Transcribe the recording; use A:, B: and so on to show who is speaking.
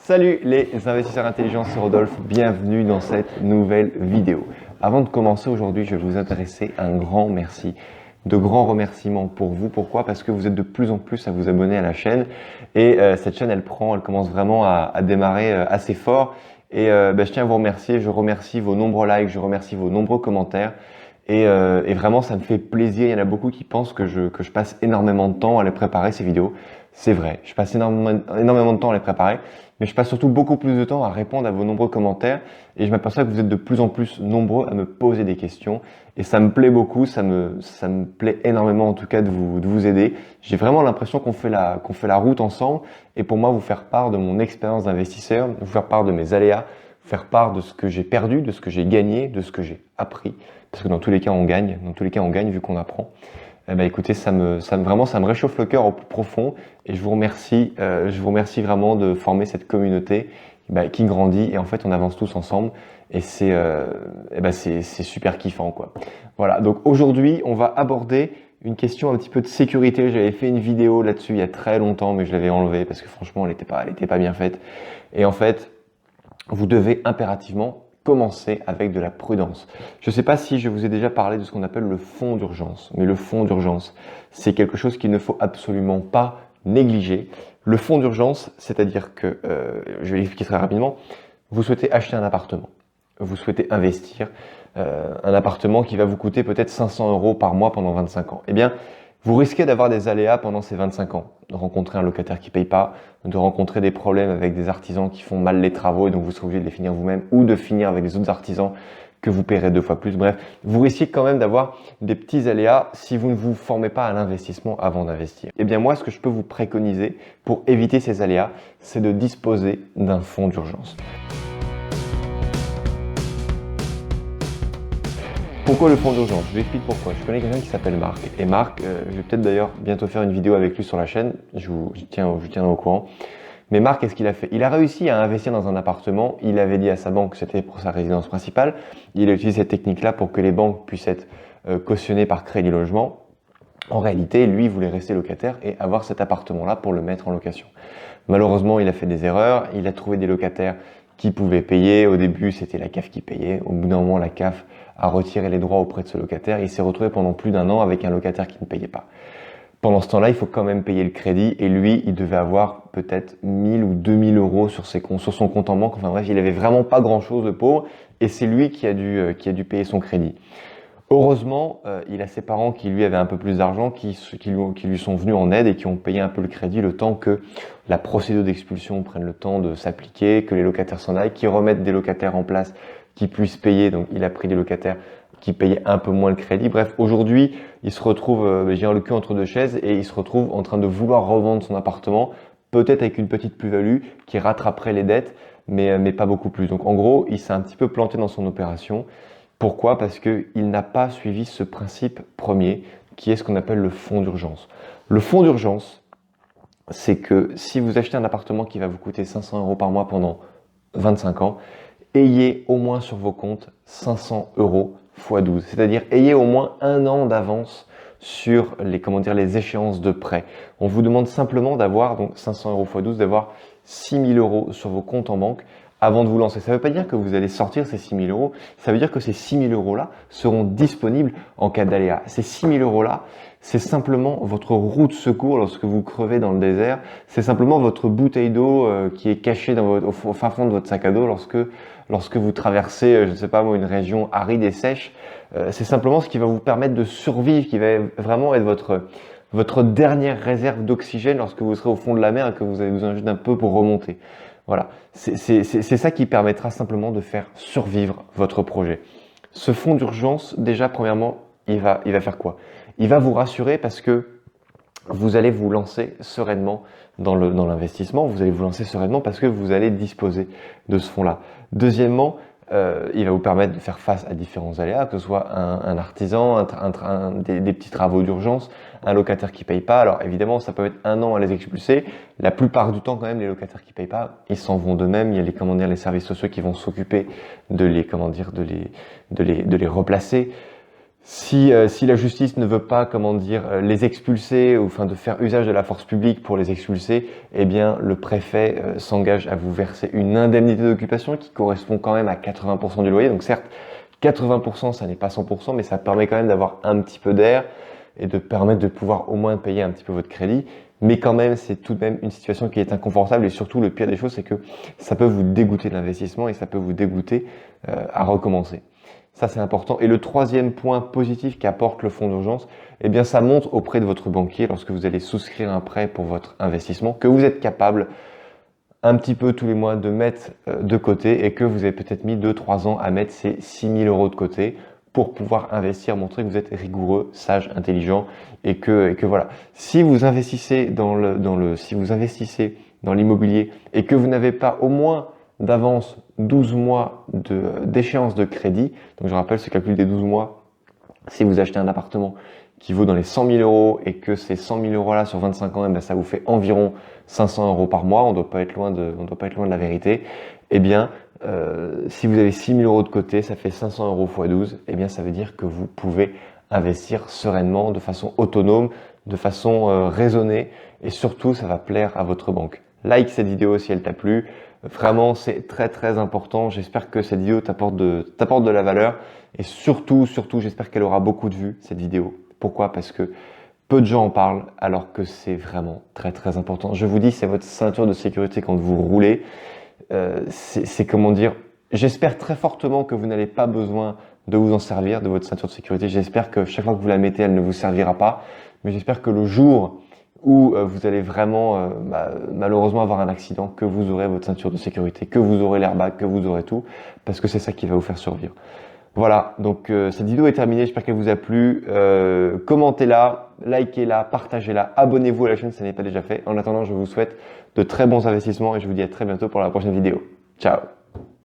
A: Salut les investisseurs intelligents, c'est Rodolphe, bienvenue dans cette nouvelle vidéo. Avant de commencer aujourd'hui, je vais vous adresser un grand merci, de grands remerciements pour vous. Pourquoi? Parce que vous êtes de plus en plus à vous abonner à la chaîne et cette chaîne elle commence vraiment à démarrer assez fort et je tiens à vous remercier, je remercie vos nombreux likes, je remercie vos nombreux commentaires. Et vraiment, ça me fait plaisir. Il y en a beaucoup qui pensent que je passe énormément de temps à les préparer, ces vidéos. C'est vrai, je passe énormément de temps à les préparer, mais je passe surtout beaucoup plus de temps à répondre à vos nombreux commentaires. Et je m'aperçois que vous êtes de plus en plus nombreux à me poser des questions. Et ça me plaît beaucoup, ça me plaît énormément en tout cas de vous aider. J'ai vraiment l'impression qu'on fait la route ensemble. Et pour moi, vous faire part de mon expérience d'investisseur, vous faire part de mes aléas, vous faire part de ce que j'ai perdu, de ce que j'ai gagné, de ce que j'ai appris. Parce que dans tous les cas, on gagne. Dans tous les cas, on gagne vu qu'on apprend. Eh ben, écoutez, ça me réchauffe le cœur au plus profond. Et je vous remercie vraiment de former cette communauté qui grandit. Et en fait, on avance tous ensemble. Et c'est super kiffant, quoi. Voilà. Donc aujourd'hui, on va aborder une question un petit peu de sécurité. J'avais fait une vidéo là-dessus il y a très longtemps, mais je l'avais enlevée parce que franchement, elle était pas bien faite. Et en fait, vous devez impérativement commencer avec de la prudence. Je ne sais pas si je vous ai déjà parlé de ce qu'on appelle le fonds d'urgence, mais le fonds d'urgence, c'est quelque chose qu'il ne faut absolument pas négliger. Le fonds d'urgence, c'est-à-dire que, je vais l'expliquer très rapidement, vous souhaitez acheter un appartement, vous souhaitez investir, un appartement qui va vous coûter peut-être 500 € par mois pendant 25 ans. Eh bien, vous risquez d'avoir des aléas pendant ces 25 ans, de rencontrer un locataire qui ne paye pas, de rencontrer des problèmes avec des artisans qui font mal les travaux et donc vous serez obligé de les finir vous-même ou de finir avec des autres artisans que vous paierez 2 fois plus. Bref, vous risquez quand même d'avoir des petits aléas si vous ne vous formez pas à l'investissement avant d'investir. Eh bien moi, ce que je peux vous préconiser pour éviter ces aléas, c'est de disposer d'un fonds d'urgence. Pourquoi le fonds d'urgence? Je vous explique pourquoi. Je connais quelqu'un qui s'appelle Marc. Et Marc, je vais peut-être d'ailleurs bientôt faire une vidéo avec lui sur la chaîne. Je tiendrai au courant. Mais Marc, qu'est-ce qu'il a fait? Il a réussi à investir dans un appartement. Il avait dit à sa banque que c'était pour sa résidence principale. Il a utilisé cette technique-là pour que les banques puissent être cautionnées par Crédit Logement. En réalité, lui, il voulait rester locataire et avoir cet appartement-là pour le mettre en location. Malheureusement, il a fait des erreurs. Il a trouvé des locataires qui pouvaient payer. Au début, c'était la CAF qui payait. Au bout d'un moment, la CAF a retiré les droits auprès de ce locataire. Il s'est retrouvé pendant plus d'1 an avec un locataire qui ne payait pas. Pendant ce temps-là, il faut quand même payer le crédit et lui, il devait avoir peut-être 1000 ou 2000 € sur son compte en banque. Enfin bref, il avait vraiment pas grand-chose, le pauvre, et c'est lui qui a dû payer son crédit. Heureusement, il a ses parents qui lui avaient un peu plus d'argent, qui lui sont venus en aide et qui ont payé un peu le crédit le temps que la procédure d'expulsion prenne le temps de s'appliquer, que les locataires s'en aillent, qu'ils remettent des locataires en place qui puissent payer. Donc il a pris des locataires qui payaient un peu moins le crédit. Bref, aujourd'hui, il se retrouve, j'ai le cul entre deux chaises et il se retrouve en train de vouloir revendre son appartement, peut-être avec une petite plus-value qui rattraperait les dettes, mais pas beaucoup plus. Donc en gros, il s'est un petit peu planté dans son opération. Pourquoi? Parce qu'il n'a pas suivi ce principe premier, qui est ce qu'on appelle le fonds d'urgence. Le fonds d'urgence, c'est que si vous achetez un appartement qui va vous coûter 500 € par mois pendant 25 ans, ayez au moins sur vos comptes 500 € x 12. C'est-à-dire ayez au moins 1 an d'avance sur les échéances de prêt. On vous demande simplement d'avoir, donc 500 € x 12, d'avoir 6 000 € sur vos comptes en banque avant de vous lancer. Ça ne veut pas dire que vous allez sortir ces 6 000 €, ça veut dire que ces 6 000 € là seront disponibles en cas d'aléa. Ces 6 000 € là, c'est simplement votre roue de secours lorsque vous crevez dans le désert. C'est simplement votre bouteille d'eau qui est cachée au fin fond de votre sac à dos lorsque vous traversez, je ne sais pas moi, une région aride et sèche. C'est simplement ce qui va vous permettre de survivre, qui va vraiment être votre dernière réserve d'oxygène lorsque vous serez au fond de la mer et que vous avez besoin juste d'un peu pour remonter. Voilà, c'est ça qui permettra simplement de faire survivre votre projet. Ce fonds d'urgence, déjà, premièrement, il va faire quoi? Il va vous rassurer parce que vous allez vous lancer sereinement dans l'investissement, vous allez vous lancer sereinement parce que vous allez disposer de ce fonds-là. Deuxièmement, il va vous permettre de faire face à différents aléas, que ce soit un artisan, des petits travaux d'urgence, un locataire qui paye pas. Alors évidemment, ça peut être 1 an à les expulser. La plupart du temps, quand même, les locataires qui payent pas, ils s'en vont d'eux-mêmes. Il y a les services sociaux qui vont s'occuper de les replacer. Si la justice ne veut pas, comment dire, les expulser, ou enfin de faire usage de la force publique pour les expulser, eh bien le préfet s'engage à vous verser une indemnité d'occupation qui correspond quand même à 80% du loyer. Donc certes, 80%, ça n'est pas 100%, mais ça permet quand même d'avoir un petit peu d'air et de permettre de pouvoir au moins payer un petit peu votre crédit. Mais quand même, c'est tout de même une situation qui est inconfortable, et surtout le pire des choses, c'est que ça peut vous dégoûter de l'investissement et ça peut vous dégoûter à recommencer. Ça, c'est important. Et le troisième point positif qu'apporte le fonds d'urgence, eh bien, ça montre auprès de votre banquier, lorsque vous allez souscrire un prêt pour votre investissement, que vous êtes capable un petit peu tous les mois de mettre de côté, et que vous avez peut-être mis 2-3 ans à mettre ces 6 000 € de côté pour pouvoir investir, montrer que vous êtes rigoureux, sage, intelligent, et que voilà. Si vous investissez si vous investissez dans l'immobilier et que vous n'avez pas au moins d'avance 12 mois d'échéance de crédit, donc je rappelle ce calcul des 12 mois, si vous achetez un appartement qui vaut dans les 100 000 € et que ces 100 000 € là sur 25 ans, eh bien, ça vous fait environ 500 € par mois, on doit pas être loin de la vérité. Eh bien, si vous avez 6 000 € de côté, ça fait 500 € x 12, eh bien, ça veut dire que vous pouvez investir sereinement, de façon autonome, de façon raisonnée, et surtout, ça va plaire à votre banque. Like cette vidéo si elle t'a plu. Vraiment, c'est très très important. J'espère que cette vidéo t'apporte de la valeur, et surtout, j'espère qu'elle aura beaucoup de vues, cette vidéo. Pourquoi? Parce que peu de gens en parlent, alors que c'est vraiment très très important. Je vous dis, c'est votre ceinture de sécurité quand vous roulez. C'est comment dire, j'espère très fortement que vous n'avez pas besoin de vous en servir, de votre ceinture de sécurité. J'espère que chaque fois que vous la mettez, elle ne vous servira pas. Mais j'espère que le jour où vous allez vraiment malheureusement avoir un accident, que vous aurez votre ceinture de sécurité, que vous aurez l'airbag, que vous aurez tout, parce que c'est ça qui va vous faire survivre. Voilà, donc cette vidéo est terminée, j'espère qu'elle vous a plu. Commentez-la, likez-la, partagez-la, abonnez-vous à la chaîne si ce n'est pas déjà fait. En attendant, je vous souhaite de très bons investissements et je vous dis à très bientôt pour la prochaine vidéo. Ciao!